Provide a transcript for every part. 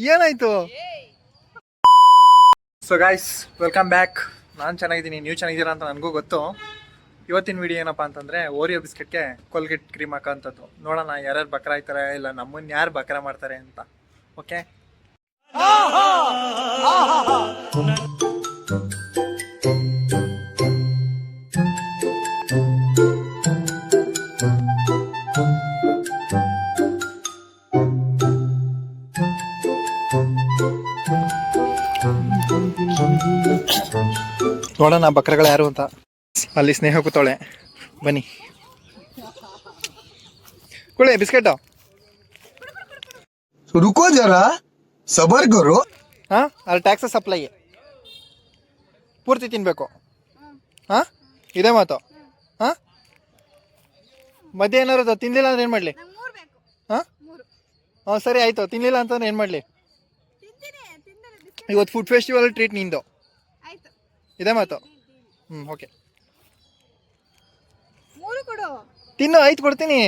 ಏನಾಯ್ತು? So guys, welcome back. ನಾನು ಚೆನ್ನಾಗಿದ್ದೀನಿ, ನೀವು ಚೆನ್ನಾಗಿದ್ದೀರಾ ಅಂತ ನನಗೂ ಗೊತ್ತು. ಇವತ್ತಿನ ವಿಡಿಯೋ ಏನಪ್ಪ ಅಂತಂದರೆ, ಓರಿಯೋ ಬಿಸ್ಕೆಟ್ಗೆ ಕೋಲ್ಗೇಟ್ ಕ್ರೀಮ್ ಹಾಕೋಂಥದ್ದು. ನೋಡೋಣ ಯಾರ್ಯಾರು ಬಕ್ರ ಆಯ್ತಾರೆ, ಇಲ್ಲ ನಮ್ಮನ್ನು ಯಾರು ಬಕ್ರ ಮಾಡ್ತಾರೆ ಅಂತ. ಓಕೆ, ನೋಡೋಣ ಬಕ್ರಗಳು ಯಾರು ಅಂತ. ಅಲ್ಲಿ ಸ್ನೇಹ ಕೂತಾಳೆ, ಬನ್ನಿ ಕುಳೆ ಬಿಸ್ಕೆಟ್. रुको जरा सबर करो. ಹಾಂ, ಅಲ್ಲಿ ಟ್ಯಾಕ್ಸಸ್ ಸಪ್ಲೈ ಪೂರ್ತಿ ತಿನ್ನಬೇಕು. ಹಾಂ, ಇದೇ ಮಾತು. ಹಾಂ, ಮಧ್ಯ ಏನಾರು ತಿನ್ನಲಿಲ್ಲ ಅಂದ್ರೆ ಏನು ಮಾಡಲಿ? ಹಾಂ ಹಾಂ, ಸರಿ ಆಯಿತು. ತಿನ್ನಲಿಲ್ಲ ಅಂತಂದ್ರೆ ಏನು ಮಾಡಲಿ? ಇವತ್ತು ಫುಡ್ ಫೆಸ್ಟಿವಲ್ ಟ್ರೀಟ್ ನಿಂದು, ಇದೇ ಮಾತು. ಓಕೆ, ತಿನ್ನು. ಆಯ್ತು, ಕೊಡ್ತೀನಿ.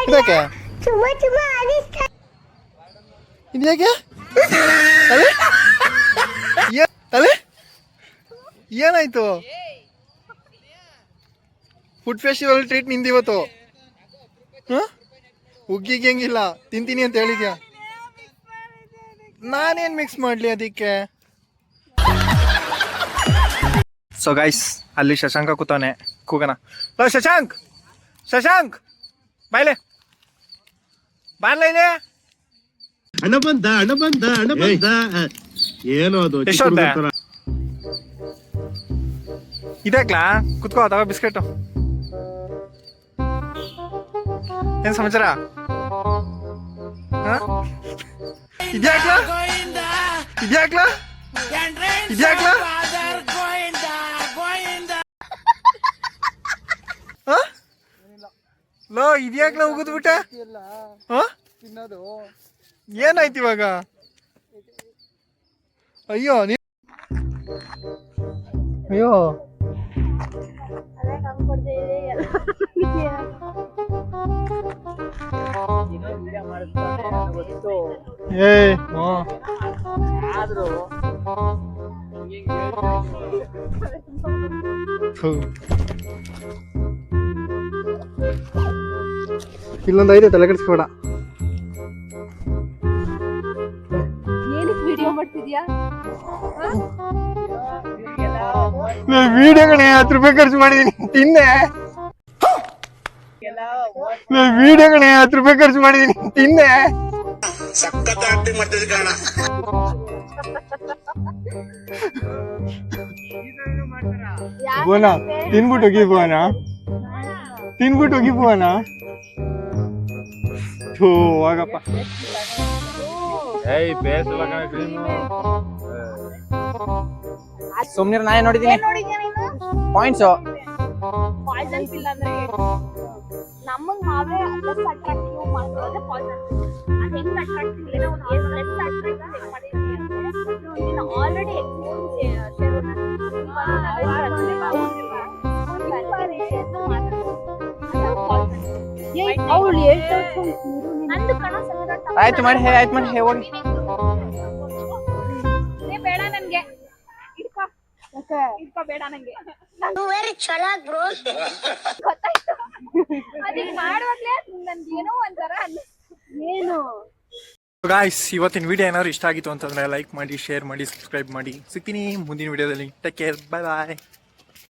ಇದಕ್ಕೆ ಇದ್ಯಾಕೆ ಅಲೆ ಏನಾಯ್ತು? ಫುಡ್ ಫೆಸ್ಟಿವಲ್ ಟ್ರೀಟ್ ನಿಂದಿವತ್ತು. ಹಾಂ, ಉಗ್ಗಿಗೆ ಹೆಂಗಿಲ್ಲ, ತಿಂತೀನಿ ಅಂತ ಹೇಳಿದ್ಯಾ? ನಾನೇನು ಮಿಕ್ಸ್ ಮಾಡಲಿ ಅದಕ್ಕೆ? ಸೊ ಗೈಸ್, ಅಲ್ಲಿ ಶಶಾಂಕ ಕೂತಾನೆ, ಕೂಗನ. ಶಶಾಂಕ್, ಶಶಾಂಕ್ ಬಾಯ್ಲೆ, ಬಾರ್ಲ ಇದೆ. ಹಣ ಬಂದ ಏನೋ ಅದು ಇದಾಕ್ಲಾ? ಕುತ್ಕೋ, ತಗೋ ಬಿಸ್ಕೆಟ್. ಏನ್ ಸಮಾಚಾರ? ಇದ್ಯಾಕ್ಲಾ ಇದ್ಯಾಕ್ಲಾ ಇದ್ಯಾಕ್ಲಾ? ಲೋ, ಇದ್ಯಾಕ್ಲಾ ಉಗಿದ್ಬಿಟ್ಟ? ಏನಾಯ್ತು ಇವಾಗ? ಅಯ್ಯೋ ಅಯ್ಯೋ, ಇಲ್ಲೊಂದು ಐತೆ, ತಲೆ ಕೆಡಿಸ್ಬೇಡ. ವಿಡಿಯೋ ಕಣೆ, 10 ರೂಪಾಯಿ ಖರ್ಚು ಮಾಡಿದೀನಿ, ತಿನ್ನೆ. ವಿಡಿಯೋ ಕಣೆ, 10 ರೂಪಾಯಿ ಖರ್ಚು ಮಾಡಿದೀನಿ, ತಿನ್ನೆ. ಬೋನ ತಿನ್ಬಿಟ್ಟು ಹೋಗಿ, ಬೋನ ತಿನ್ಬಿಟ್ಟು ಹೋಗಿ, ಬೋನ. ಹೋಗಪ್ಪ. ಸುಮ್ನಿರ್, ನಾ ನೋಡಿದೀನಿ ಪಾಯಿಂಟ್ಸ್. ನಮಗ್ ನಾವೇ ಅಟ್ರಾಕ್ಟಿವ್ ಮಾಡ್ಕೊಳ್ಳೋದೇ ಪಾಯ್ಸನ್. ಅದು ಹೆಂಗ್ ಅಟ್ರಾಕ್ಟಿವ್ ಇಲ್ಲ, ಆಲ್ರೆಡಿ ಆಯ್ತು ಮಾಡಿ ಹೋಗಿ. ಬೇಡ ನನ್ಗೆ, ಬೇಡ ನಂಗೆ. ಗೊತ್ತಾಯ್ತು, ಅದಕ್ಕೆ ಮಾಡುವಾಗ್ಲೇ ನನ್ಗೆ ಏನೋ ಒಂಥರ ಏನು. ಗಾಯ್ಸ್, ಇವತ್ತಿನ ವಿಡಿಯೋ ಏನಾದ್ರು ಇಷ್ಟ ಆಗಿತ್ತು ಅಂತಂದ್ರೆ ಲೈಕ್ ಮಾಡಿ, ಶೇರ್ ಮಾಡಿ, ಸಬ್ಸ್ಕ್ರೈಬ್ ಮಾಡಿ. ಸಿಗ್ತೀನಿ ಮುಂದಿನ ವಿಡಿಯೋದಲ್ಲಿ. ಟೇಕ್ ಕೇರ್, ಬಾಯ್ ಬಾಯ್.